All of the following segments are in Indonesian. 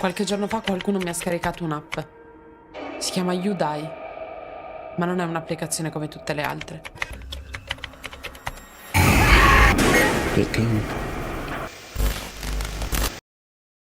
Qualche giorno fa qualcuno mi ha scaricato un'app. Si chiama YouDai, ma non è un'applicazione come tutte le altre.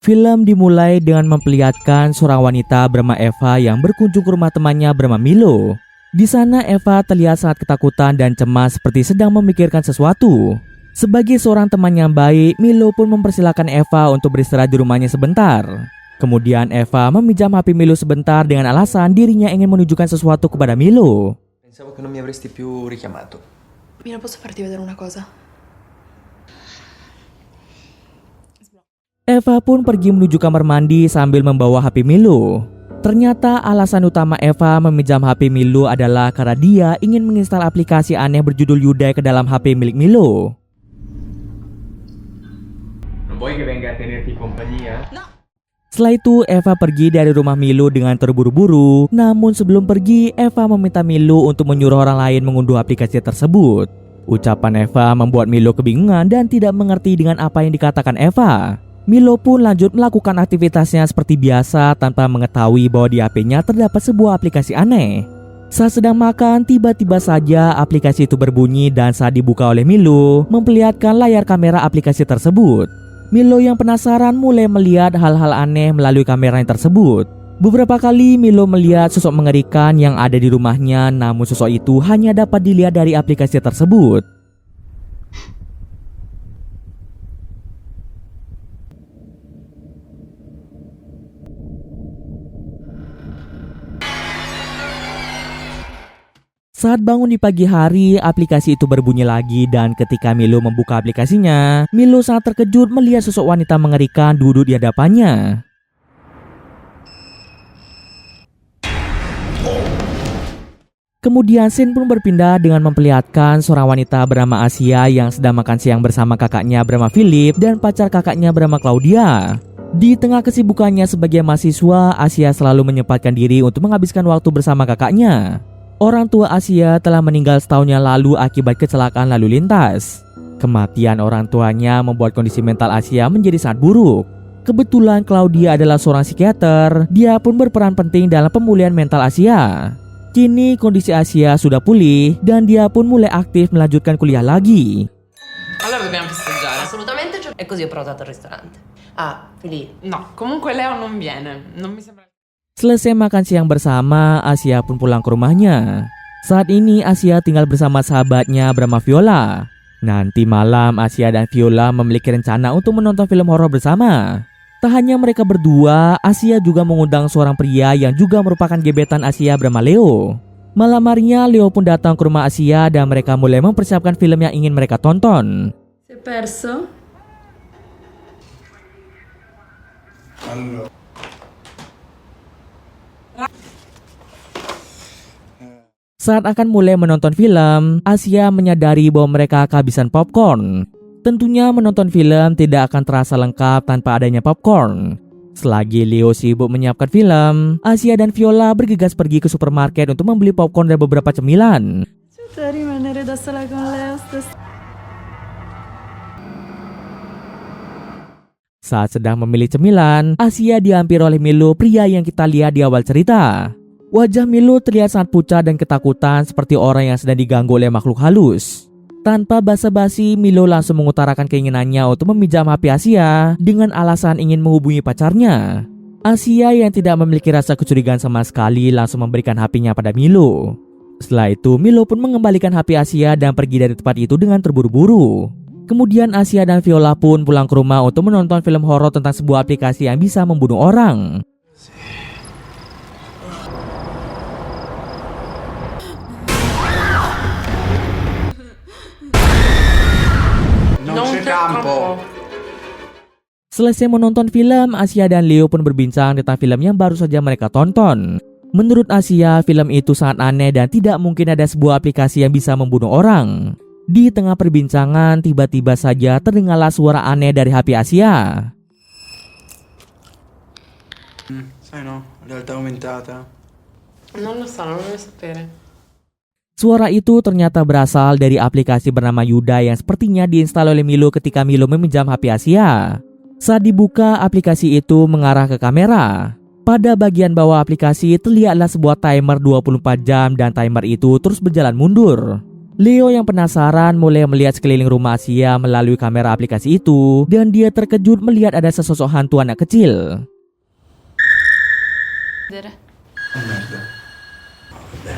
Film dimulai dengan memperlihatkan seorang wanita bernama Eva yang berkunjung ke rumah temannya bernama Milo. Di sana Eva terlihat sangat ketakutan dan cemas seperti sedang memikirkan sesuatu. Sebagai seorang teman yang baik, Milo pun mempersilahkan Eva untuk beristirahat di rumahnya sebentar. Kemudian Eva meminjam HP Milo sebentar dengan alasan dirinya ingin menunjukkan sesuatu kepada Milo. Pensavo che non mi avresti più richiamato. Milo, posso farti vedere una cosa? Eva pun pergi menuju kamar mandi sambil membawa HP Milo. Ternyata alasan utama Eva meminjam HP Milo adalah karena dia ingin menginstal aplikasi aneh berjudul YouDai ke dalam HP milik Milo. Non vuoi che venga a tenerti compagnia? Setelah itu Eva pergi dari rumah Milo dengan terburu-buru. Namun sebelum pergi, Eva meminta Milo untuk menyuruh orang lain mengunduh aplikasi tersebut. Ucapan Eva membuat Milo kebingungan dan tidak mengerti dengan apa yang dikatakan Eva. Milo pun lanjut melakukan aktivitasnya seperti biasa tanpa mengetahui bahwa di HP-nya terdapat sebuah aplikasi aneh. Saat sedang makan, tiba-tiba saja aplikasi itu berbunyi dan saat dibuka oleh Milo, memperlihatkan layar kamera aplikasi tersebut. Milo yang penasaran mulai melihat hal-hal aneh melalui kamera yang tersebut. Beberapa kali Milo melihat sosok mengerikan yang ada di rumahnya, namun sosok itu hanya dapat dilihat dari aplikasi tersebut. Saat bangun di pagi hari, aplikasi itu berbunyi lagi dan ketika Milo membuka aplikasinya, Milo sangat terkejut melihat sosok wanita mengerikan duduk di hadapannya. Kemudian scene pun berpindah dengan memperlihatkan seorang wanita bernama Asia yang sedang makan siang bersama kakaknya bernama Philip dan pacar kakaknya bernama Claudia. Di tengah kesibukannya sebagai mahasiswa, Asia selalu menyempatkan diri untuk menghabiskan waktu bersama kakaknya. Orang tua Asia telah meninggal setahun yang lalu akibat kecelakaan lalu lintas. Kematian orang tuanya membuat kondisi mental Asia menjadi sangat buruk. Kebetulan Claudia adalah seorang psikiater, dia pun berperan penting dalam pemulihan mental Asia. Kini kondisi Asia sudah pulih dan dia pun mulai aktif melanjutkan kuliah lagi. Allora dobbiamo festeggiare. Assolutamente. E così ho prenotato al ristorante. Ah, Filippo. No, comunque Leo non viene. Non mi sembra. Selesai makan siang bersama, Asia pun pulang ke rumahnya. Saat ini Asia tinggal bersama sahabatnya bernama Viola. Nanti malam Asia dan Viola memiliki rencana untuk menonton film horor bersama. Tak hanya mereka berdua, Asia juga mengundang seorang pria yang juga merupakan gebetan Asia bernama Leo. Malam harinya Leo pun datang ke rumah Asia dan mereka mulai mempersiapkan film yang ingin mereka tonton. Si è perso? Saat akan mulai menonton film, Asia menyadari bahwa mereka kehabisan popcorn. Tentunya menonton film tidak akan terasa lengkap tanpa adanya popcorn. Selagi Leo sibuk menyiapkan film, Asia dan Viola bergegas pergi ke supermarket untuk membeli popcorn dan beberapa cemilan. Rimanere da sola con Leo. Saat sedang memilih cemilan, Asia dihampiri oleh Milo, pria yang kita lihat di awal cerita. Wajah Milo terlihat sangat pucat dan ketakutan seperti orang yang sedang diganggu oleh makhluk halus. Tanpa basa-basi, Milo langsung mengutarakan keinginannya untuk meminjam HP Asia dengan alasan ingin menghubungi pacarnya. Asia yang tidak memiliki rasa kecurigaan sama sekali langsung memberikan HP-nya pada Milo. Setelah itu, Milo pun mengembalikan HP Asia dan pergi dari tempat itu dengan terburu-buru. Kemudian Asia dan Viola pun pulang ke rumah untuk menonton film horor tentang sebuah aplikasi yang bisa membunuh orang. Selesai menonton film, Asia dan Leo pun berbincang tentang film yang baru saja mereka tonton. Menurut Asia, film itu sangat aneh dan tidak mungkin ada sebuah aplikasi yang bisa membunuh orang. Di tengah perbincangan, tiba-tiba saja terdengarlah suara aneh dari HP Asia. Sai no, realtà aumentata. Non lo so, non voglio sapere. Suara itu ternyata berasal dari aplikasi bernama YouDai yang sepertinya diinstal oleh Milo ketika Milo meminjam HP Asia. Saat dibuka, aplikasi itu mengarah ke kamera. Pada bagian bawah aplikasi terlihatlah sebuah timer 24 jam dan timer itu terus berjalan mundur. Leo yang penasaran mulai melihat sekeliling rumah Asia melalui kamera aplikasi itu dan dia terkejut melihat ada sesosok hantu anak kecil. Oh merda. Vabbè.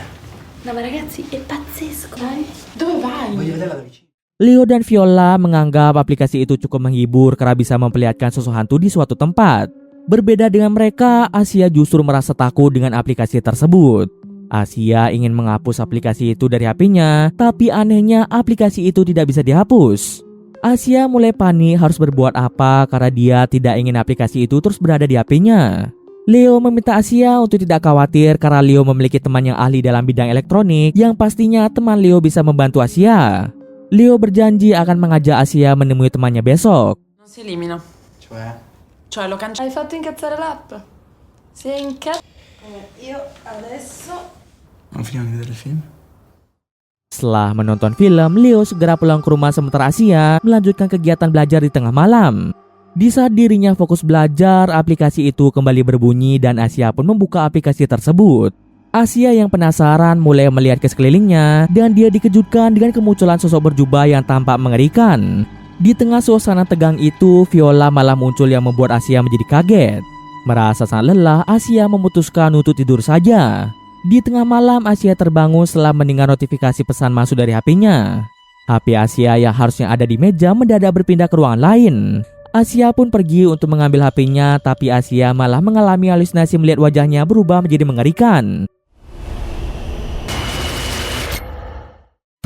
No, ma ragazzi, è pazzesco, dai. Dove vai? Voglio vederla da vicino. Leo dan Viola menganggap aplikasi itu cukup menghibur karena bisa memperlihatkan sosok hantu di suatu tempat. Berbeda dengan mereka, Asia justru merasa takut dengan aplikasi tersebut. Asia ingin menghapus aplikasi itu dari HP-nya, tapi anehnya aplikasi itu tidak bisa dihapus. Asia mulai panik harus berbuat apa karena dia tidak ingin aplikasi itu terus berada di HP-nya. Leo meminta Asia untuk tidak khawatir karena Leo memiliki teman yang ahli dalam bidang elektronik yang pastinya teman Leo bisa membantu Asia. Leo berjanji akan mengajak Asia menemui temannya besok. Non si elimina. Cioè, Lo cancello. Hai fatto incazzare l'app? Si è Io adesso... non finiamo di vedere il film? Setelah menonton film, Leo segera pulang ke rumah sementara Asia melanjutkan kegiatan belajar di tengah malam. Di saat dirinya fokus belajar, aplikasi itu kembali berbunyi dan Asia pun membuka aplikasi tersebut. Asia yang penasaran mulai melihat ke sekelilingnya dan dia dikejutkan dengan kemunculan sosok berjubah yang tampak mengerikan. Di tengah suasana tegang itu, Viola malah muncul yang membuat Asia menjadi kaget. Merasa sangat lelah, Asia memutuskan untuk tidur saja. Di tengah malam, Asia terbangun setelah mendengar notifikasi pesan masuk dari HP-nya. HP Asia yang harusnya ada di meja mendadak berpindah ke ruangan lain. Asia pun pergi untuk mengambil HP-nya, tapi Asia malah mengalami halusinasi melihat wajahnya berubah menjadi mengerikan.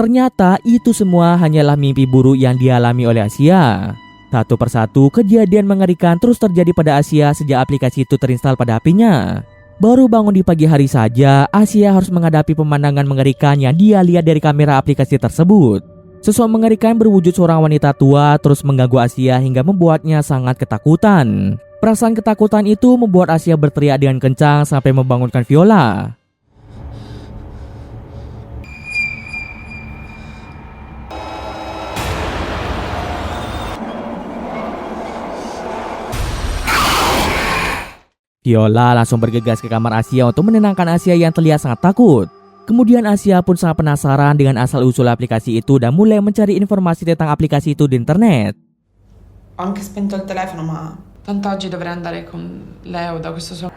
Ternyata itu semua hanyalah mimpi buruk yang dialami oleh Asia. Satu persatu kejadian mengerikan terus terjadi pada Asia sejak aplikasi itu terinstal pada HP-nya. Baru bangun di pagi hari saja, Asia harus menghadapi pemandangan mengerikan yang dia lihat dari kamera aplikasi tersebut. Sosok mengerikan berwujud seorang wanita tua terus mengganggu Asia hingga membuatnya sangat ketakutan. Perasaan ketakutan itu membuat Asia berteriak dengan kencang sampai membangunkan Viola. Viola langsung bergegas ke kamar Asia untuk menenangkan Asia yang terlihat sangat takut. Kemudian Asia pun sangat penasaran dengan asal-usul aplikasi itu dan mulai mencari informasi tentang aplikasi itu di internet. Ho anche spento il telefono, ma tanto oggi dovrei andare con Leo da questo suo...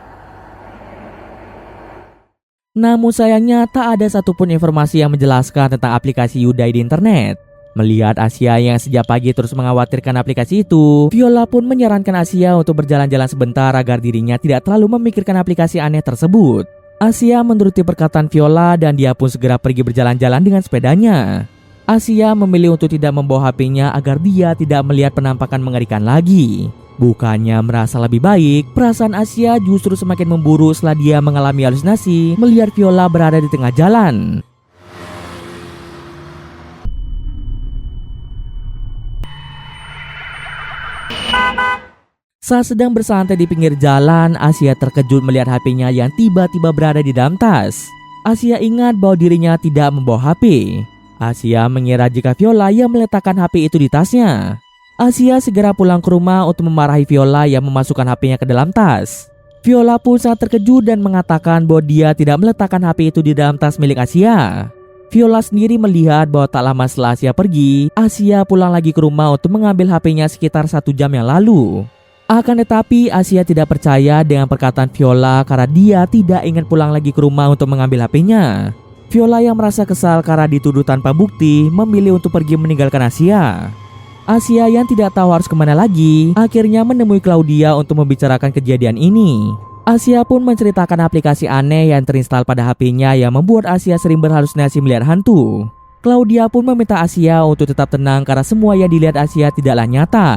Namun sayangnya tak ada satupun informasi yang menjelaskan tentang aplikasi Udai di internet. Melihat Asia yang sejak pagi terus mengkhawatirkan aplikasi itu, Viola pun menyarankan Asia untuk berjalan-jalan sebentar agar dirinya tidak terlalu memikirkan aplikasi aneh tersebut. Asia menuruti perkataan Viola dan dia pun segera pergi berjalan-jalan dengan sepedanya. Asia memilih untuk tidak membawa HP-nya agar dia tidak melihat penampakan mengerikan lagi. Bukannya merasa lebih baik, perasaan Asia justru semakin memburuk setelah dia mengalami halusinasi melihat Viola berada di tengah jalan. Saat sedang bersantai di pinggir jalan, Asia terkejut melihat HP-nya yang tiba-tiba berada di dalam tas. Asia ingat bahwa dirinya tidak membawa HP. Asia mengira jika Viola yang meletakkan HP itu di tasnya. Asia segera pulang ke rumah untuk memarahi Viola yang memasukkan HP-nya ke dalam tas. Viola pun sangat terkejut dan mengatakan bahwa dia tidak meletakkan HP itu di dalam tas milik Asia. Viola sendiri melihat bahwa tak lama setelah Asia pergi, Asia pulang lagi ke rumah untuk mengambil HP-nya sekitar 1 jam yang lalu. Akan tetapi Asia tidak percaya dengan perkataan Viola karena dia tidak ingin pulang lagi ke rumah untuk mengambil HP-nya. Viola yang merasa kesal karena dituduh tanpa bukti memilih untuk pergi meninggalkan Asia. Asia yang tidak tahu harus kemana lagi akhirnya menemui Claudia untuk membicarakan kejadian ini. Asia pun menceritakan aplikasi aneh yang terinstal pada HP-nya yang membuat Asia sering berhalusinasi melihat hantu. Claudia pun meminta Asia untuk tetap tenang karena semua yang dilihat Asia tidaklah nyata.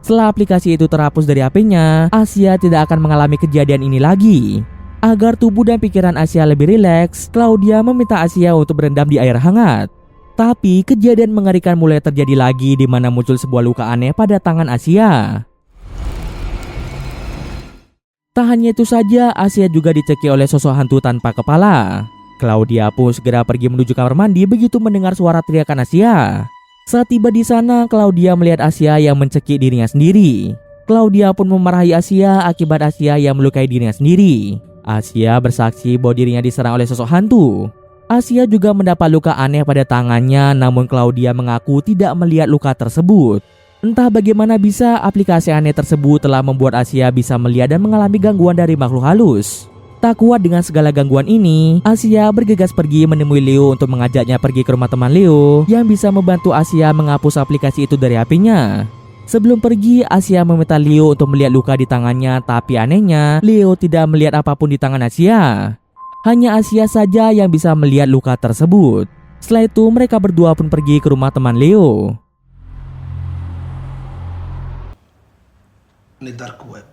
Setelah aplikasi itu terhapus dari HP-nya, Asia tidak akan mengalami kejadian ini lagi. Agar tubuh dan pikiran Asia lebih rileks, Claudia meminta Asia untuk berendam di air hangat. Tapi kejadian mengerikan mulai terjadi lagi di mana muncul sebuah luka aneh pada tangan Asia. Tak hanya itu saja, Asia juga dicekik oleh sosok hantu tanpa kepala. Claudia pun segera pergi menuju kamar mandi begitu mendengar suara teriakan Asia. Saat tiba di sana, Claudia melihat Asia yang mencekik dirinya sendiri. Claudia pun memarahi Asia akibat Asia yang melukai dirinya sendiri. Asia bersaksi bahwa dirinya diserang oleh sosok hantu. Asia juga mendapat luka aneh pada tangannya, namun Claudia mengaku tidak melihat luka tersebut. Entah bagaimana bisa aplikasi aneh tersebut telah membuat Asia bisa melihat dan mengalami gangguan dari makhluk halus. Tak kuat dengan segala gangguan ini, Asia bergegas pergi menemui Leo untuk mengajaknya pergi ke rumah teman Leo yang bisa membantu Asia menghapus aplikasi itu dari HP-nya. Sebelum pergi, Asia meminta Leo untuk melihat luka di tangannya, tapi anehnya Leo tidak melihat apapun di tangan Asia. Hanya Asia saja yang bisa melihat luka tersebut. Setelah itu mereka berdua pun pergi ke rumah teman Leo. Nel dark web.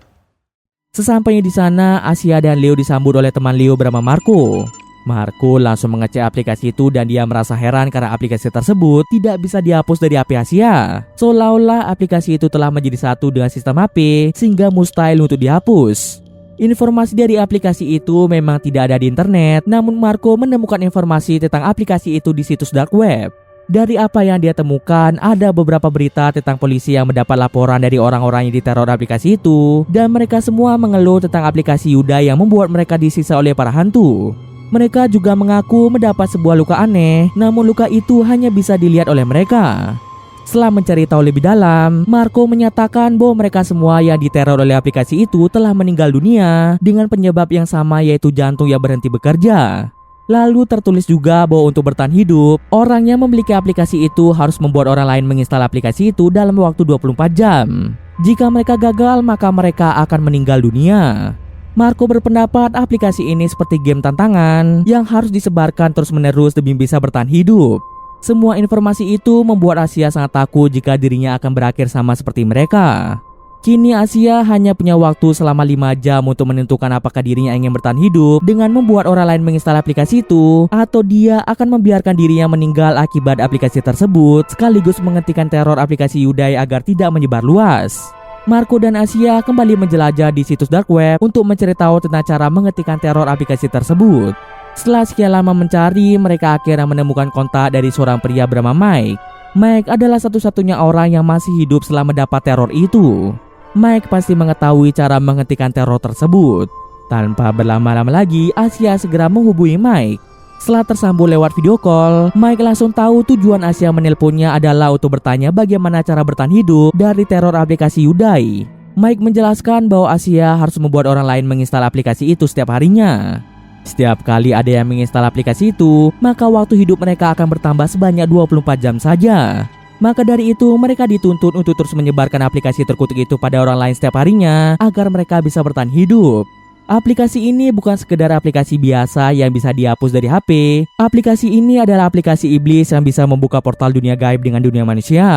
Sesampainya di sana, Asia dan Leo disambut oleh teman Leo bernama Marco. Marco langsung mengecek aplikasi itu dan dia merasa heran karena aplikasi tersebut tidak bisa dihapus dari HP Asia. Seolah-olah aplikasi itu telah menjadi satu dengan sistem HP sehingga mustahil untuk dihapus. Informasi dari aplikasi itu memang tidak ada di internet, namun Marco menemukan informasi tentang aplikasi itu di situs dark web. Dari apa yang dia temukan, ada beberapa berita tentang polisi yang mendapat laporan dari orang-orang yang diteror aplikasi itu, dan mereka semua mengeluh tentang aplikasi Yuda yang membuat mereka disiksa oleh para hantu. Mereka juga mengaku mendapat sebuah luka aneh, namun luka itu hanya bisa dilihat oleh mereka. Setelah mencari tahu lebih dalam, Marco menyatakan bahwa mereka semua yang diteror oleh aplikasi itu telah meninggal dunia dengan penyebab yang sama, yaitu jantung yang berhenti bekerja. Lalu tertulis juga bahwa untuk bertahan hidup, orang yang memiliki aplikasi itu harus membuat orang lain menginstal aplikasi itu dalam waktu 24 jam. Jika mereka gagal, maka mereka akan meninggal dunia. Marco berpendapat aplikasi ini seperti game tantangan yang harus disebarkan terus-menerus demi bisa bertahan hidup. Semua informasi itu membuat Asia sangat takut jika dirinya akan berakhir sama seperti mereka. Kini Asia hanya punya waktu selama 5 jam untuk menentukan apakah dirinya ingin bertahan hidup dengan membuat orang lain menginstal aplikasi itu, atau dia akan membiarkan dirinya meninggal akibat aplikasi tersebut sekaligus menghentikan teror aplikasi Yudai agar tidak menyebar luas. Marco dan Asia kembali menjelajah di situs dark web untuk mencari tahu tentang cara menghentikan teror aplikasi tersebut. Setelah sekian lama mencari, mereka akhirnya menemukan kontak dari seorang pria bernama Mike. Mike adalah satu-satunya orang yang masih hidup setelah mendapat teror itu. Mike pasti mengetahui cara menghentikan teror tersebut. Tanpa berlama-lama lagi, Asia segera menghubungi Mike. Setelah tersambung lewat video call, Mike langsung tahu tujuan Asia menelponnya adalah untuk bertanya bagaimana cara bertahan hidup dari teror aplikasi Yudai. Mike menjelaskan bahwa Asia harus membuat orang lain menginstal aplikasi itu setiap harinya. Setiap kali ada yang menginstal aplikasi itu, maka waktu hidup mereka akan bertambah sebanyak 24 jam saja. Maka dari itu, mereka dituntut untuk terus menyebarkan aplikasi terkutuk itu pada orang lain setiap harinya agar mereka bisa bertahan hidup. Aplikasi ini bukan sekedar aplikasi biasa yang bisa dihapus dari HP. Aplikasi ini adalah aplikasi iblis yang bisa membuka portal dunia gaib dengan dunia manusia.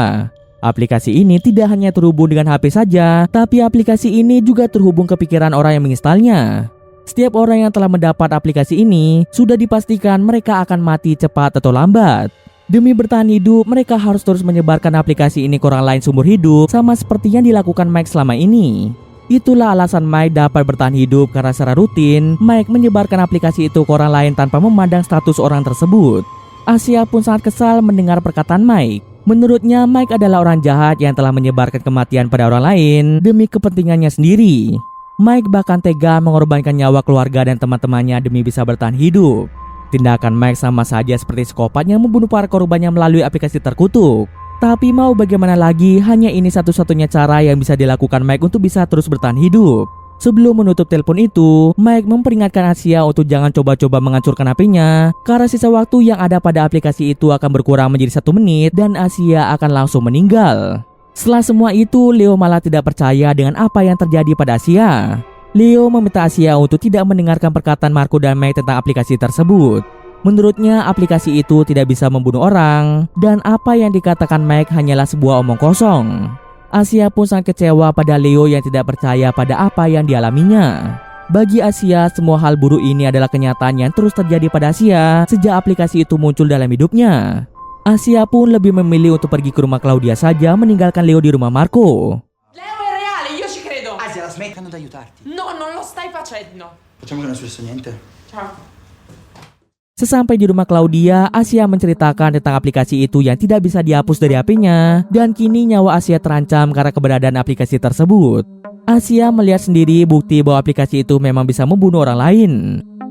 Aplikasi ini tidak hanya terhubung dengan HP saja, tapi aplikasi ini juga terhubung ke pikiran orang yang menginstalnya. Setiap orang yang telah mendapat aplikasi ini, sudah dipastikan mereka akan mati cepat atau lambat. Demi bertahan hidup, mereka harus terus menyebarkan aplikasi ini ke orang lain seumur hidup, sama seperti yang dilakukan Mike selama ini. Itulah alasan Mike dapat bertahan hidup, karena secara rutin Mike menyebarkan aplikasi itu ke orang lain tanpa memandang status orang tersebut. Asia pun sangat kesal mendengar perkataan Mike. Menurutnya Mike adalah orang jahat yang telah menyebarkan kematian pada orang lain demi kepentingannya sendiri. Mike bahkan tega mengorbankan nyawa keluarga dan teman-temannya demi bisa bertahan hidup. Tindakan Mike sama saja seperti psikopat yang membunuh para korbannya melalui aplikasi terkutuk. Tapi mau bagaimana lagi, hanya ini satu-satunya cara yang bisa dilakukan Mike untuk bisa terus bertahan hidup. Sebelum menutup telepon itu, Mike memperingatkan Asia untuk jangan coba-coba menghancurkan HP-nya, karena sisa waktu yang ada pada aplikasi itu akan berkurang menjadi 1 menit dan Asia akan langsung meninggal. Setelah semua itu, Leo malah tidak percaya dengan apa yang terjadi pada Asia. Leo meminta Asia untuk tidak mendengarkan perkataan Marco dan Mike tentang aplikasi tersebut. Menurutnya aplikasi itu tidak bisa membunuh orang, dan apa yang dikatakan Mike hanyalah sebuah omong kosong. Asia pun sangat kecewa pada Leo yang tidak percaya pada apa yang dialaminya. Bagi Asia, semua hal buruk ini adalah kenyataan yang terus terjadi pada Asia sejak aplikasi itu muncul dalam hidupnya. Asia pun lebih memilih untuk pergi ke rumah Claudia saja, meninggalkan Leo di rumah Marco. Leo è reale, io ci credo. Asia, la smettano di aiutarti. No, non lo stai facendo. Facciamo che non è successo niente. Ciao. Sesampai di rumah Claudia, Asia menceritakan tentang aplikasi itu yang tidak bisa dihapus dari HP-nya, dan kini nyawa Asia terancam karena keberadaan aplikasi tersebut. Asia melihat sendiri bukti bahwa aplikasi itu memang bisa membunuh orang lain.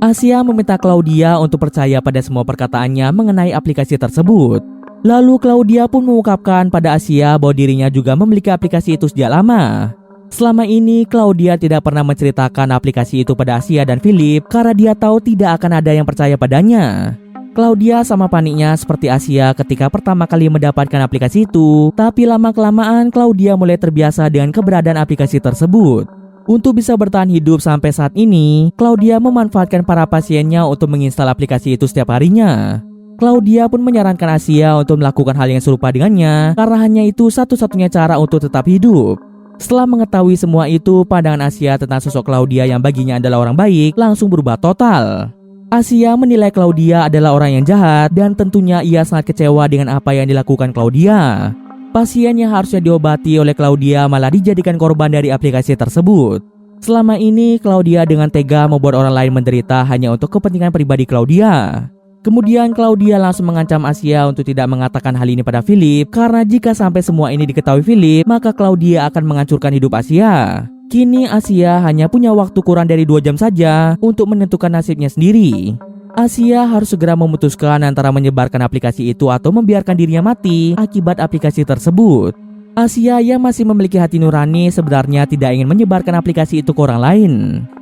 Asia meminta Claudia untuk percaya pada semua perkataannya mengenai aplikasi tersebut. Lalu Claudia pun mengungkapkan pada Asia bahwa dirinya juga memiliki aplikasi itu sejak lama. Selama ini Claudia tidak pernah menceritakan aplikasi itu pada Asia dan Philip karena dia tahu tidak akan ada yang percaya padanya. Claudia sama paniknya seperti Asia ketika pertama kali mendapatkan aplikasi itu, tapi lama-kelamaan Claudia mulai terbiasa dengan keberadaan aplikasi tersebut. Untuk bisa bertahan hidup sampai saat ini, Claudia memanfaatkan para pasiennya untuk menginstal aplikasi itu setiap harinya. Claudia pun menyarankan Asia untuk melakukan hal yang serupa dengannya karena hanya itu satu-satunya cara untuk tetap hidup. Setelah mengetahui semua itu, pandangan Asia tentang sosok Claudia yang baginya adalah orang baik langsung berubah total. Asia menilai Claudia adalah orang yang jahat dan tentunya ia sangat kecewa dengan apa yang dilakukan Claudia. Pasien yang harusnya diobati oleh Claudia malah dijadikan korban dari aplikasi tersebut. Selama ini Claudia dengan tega membuat orang lain menderita hanya untuk kepentingan pribadi Claudia. Kemudian Claudia langsung mengancam Asia untuk tidak mengatakan hal ini pada Philip karena jika sampai semua ini diketahui Philip, maka Claudia akan menghancurkan hidup Asia. Kini Asia hanya punya waktu kurang dari 2 jam saja untuk menentukan nasibnya sendiri. Asia harus segera memutuskan antara menyebarkan aplikasi itu atau membiarkan dirinya mati akibat aplikasi tersebut. Asia yang masih memiliki hati nurani sebenarnya tidak ingin menyebarkan aplikasi itu ke orang lain.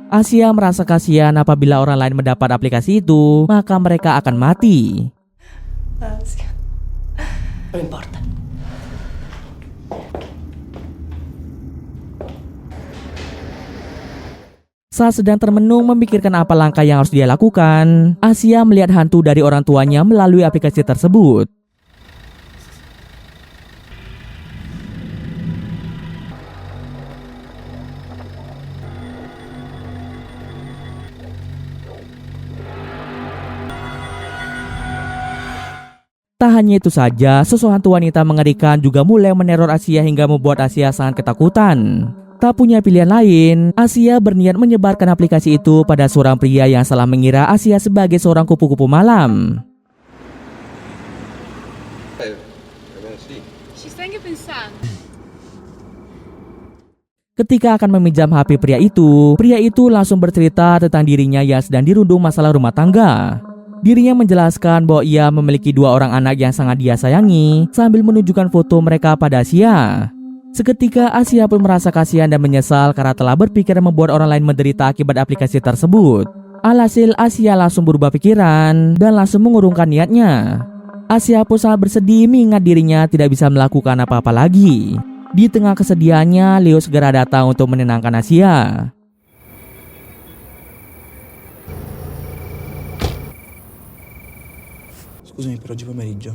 Asia merasa kasihan apabila orang lain mendapat aplikasi itu, maka mereka akan mati. Asia. No importa. Saat sedang termenung memikirkan apa langkah yang harus dia lakukan, Asia melihat hantu dari orang tuanya melalui aplikasi tersebut. Tak hanya itu saja, sosok hantu wanita mengerikan juga mulai meneror Asia hingga membuat Asia sangat ketakutan. Tak punya pilihan lain, Asia berniat menyebarkan aplikasi itu pada seorang pria yang salah mengira Asia sebagai seorang kupu-kupu malam. Ketika akan meminjam HP pria itu langsung bercerita tentang dirinya yang sedang dirundung masalah rumah tangga. Dirinya menjelaskan bahwa ia memiliki 2 orang anak yang sangat dia sayangi sambil menunjukkan foto mereka pada Asia. Seketika Asia pun merasa kasihan dan menyesal karena telah berpikir membuat orang lain menderita akibat aplikasi tersebut. Alhasil Asia langsung berubah pikiran dan langsung mengurungkan niatnya. Asia pun sangat bersedih mengingat dirinya tidak bisa melakukan apa-apa lagi. Di tengah kesedihannya, Leo segera datang untuk menenangkan Asia. Scusami, per oggi pomeriggio.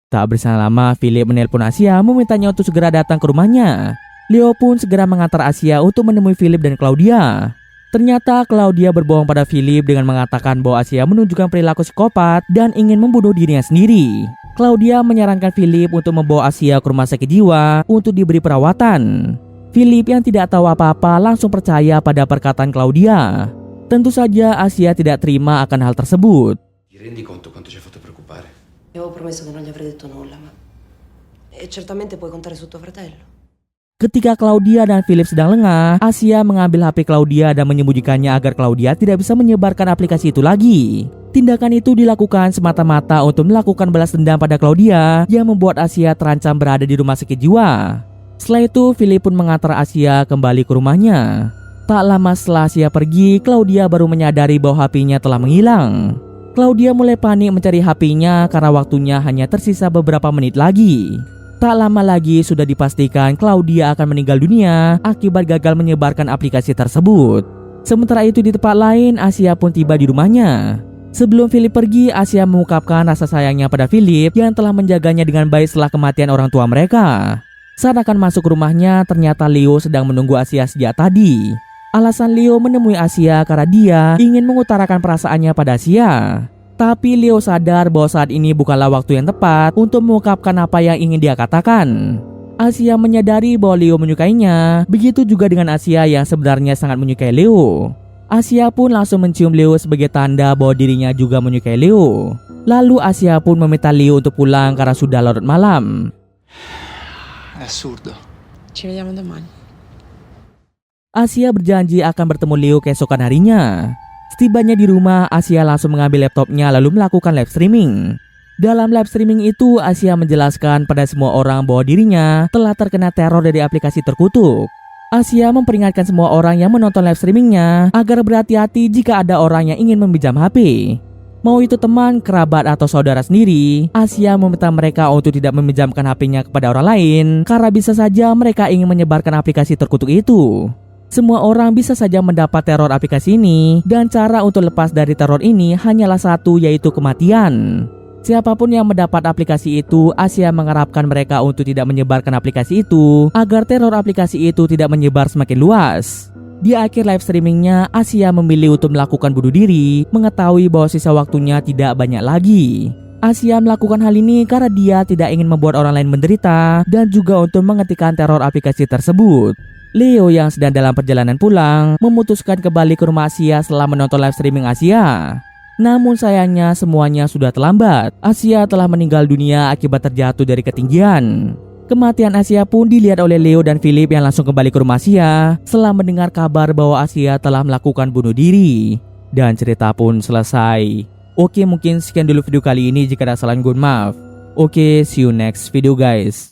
Tak berselang lama, Philip menelpon Asia memintanya untuk segera datang ke rumahnya. Leo pun segera mengantar Asia untuk menemui Philip dan Claudia. Ternyata Claudia berbohong pada Philip dengan mengatakan bahwa Asia menunjukkan perilaku psikopat dan ingin membunuh dirinya sendiri. Claudia menyarankan Philip untuk membawa Asia ke rumah sakit jiwa untuk diberi perawatan. Philip yang tidak tahu apa-apa langsung percaya pada perkataan Claudia. Tentu saja Asia tidak terima akan hal tersebut. Ti rendi conto quanto ci hai fatto preoccupare? Avevo promesso che non gli avrei detto nulla, ma... E certamente puoi contare su tuo fratello. Ketika Claudia dan Philip sedang lengah, Asia mengambil HP Claudia dan menyembunyikannya agar Claudia tidak bisa menyebarkan aplikasi itu lagi. Tindakan itu dilakukan semata-mata untuk melakukan balas dendam pada Claudia yang membuat Asia terancam berada di rumah sakit jiwa. Setelah itu, Philip pun mengantar Asia kembali ke rumahnya. Tak lama setelah Asia pergi, Claudia baru menyadari bahwa HP-nya telah menghilang. Claudia mulai panik mencari HP-nya karena waktunya hanya tersisa beberapa menit lagi. Tak lama lagi sudah dipastikan Claudia akan meninggal dunia akibat gagal menyebarkan aplikasi tersebut. Sementara itu di tempat lain, Asia pun tiba di rumahnya. Sebelum Philip pergi, Asia mengungkapkan rasa sayangnya pada Philip yang telah menjaganya dengan baik setelah kematian orang tua mereka. Saat akan masuk ke rumahnya, ternyata Leo sedang menunggu Asia sejak tadi. Alasan Leo menemui Asia karena dia ingin mengutarakan perasaannya pada Asia. Tapi Leo sadar bahwa saat ini bukanlah waktu yang tepat untuk mengungkapkan apa yang ingin dia katakan. Asia menyadari bahwa Leo menyukainya, begitu juga dengan Asia yang sebenarnya sangat menyukai Leo. Asia pun langsung mencium Leo sebagai tanda bahwa dirinya juga menyukai Leo. Lalu Asia pun meminta Leo untuk pulang karena sudah larut malam. È assurdo. Ci vediamo domani. Asia berjanji akan bertemu Leo keesokan harinya. Setibanya di rumah, Asia langsung mengambil laptopnya lalu melakukan live streaming. Dalam live streaming itu, Asia menjelaskan pada semua orang bahwa dirinya telah terkena teror dari aplikasi terkutuk. Asia memperingatkan semua orang yang menonton live streamingnya agar berhati-hati jika ada orang yang ingin meminjam HP. Mau itu teman, kerabat, atau saudara sendiri, Asia meminta mereka untuk tidak meminjamkan HP-nya kepada orang lain karena bisa saja mereka ingin menyebarkan aplikasi terkutuk itu. Semua orang bisa saja mendapat teror aplikasi ini dan cara untuk lepas dari teror ini hanyalah satu, yaitu kematian. Siapapun yang mendapat aplikasi itu, Asia mengharapkan mereka untuk tidak menyebarkan aplikasi itu agar teror aplikasi itu tidak menyebar semakin luas. Di akhir live streamingnya, Asia memilih untuk melakukan bunuh diri, mengetahui bahwa sisa waktunya tidak banyak lagi. Asia melakukan hal ini karena dia tidak ingin membuat orang lain menderita dan juga untuk menghentikan teror aplikasi tersebut. Leo yang sedang dalam perjalanan pulang memutuskan kembali ke rumah Asia setelah menonton live streaming Asia. Namun sayangnya semuanya sudah terlambat. Asia telah meninggal dunia akibat terjatuh dari ketinggian. Kematian Asia pun dilihat oleh Leo dan Philip yang langsung kembali ke rumah Asia setelah mendengar kabar bahwa Asia telah melakukan bunuh diri. Dan cerita pun selesai. Oke, mungkin sekian dulu video kali ini. Jika ada kesalahan, mohon maaf. Oke, see you next video guys.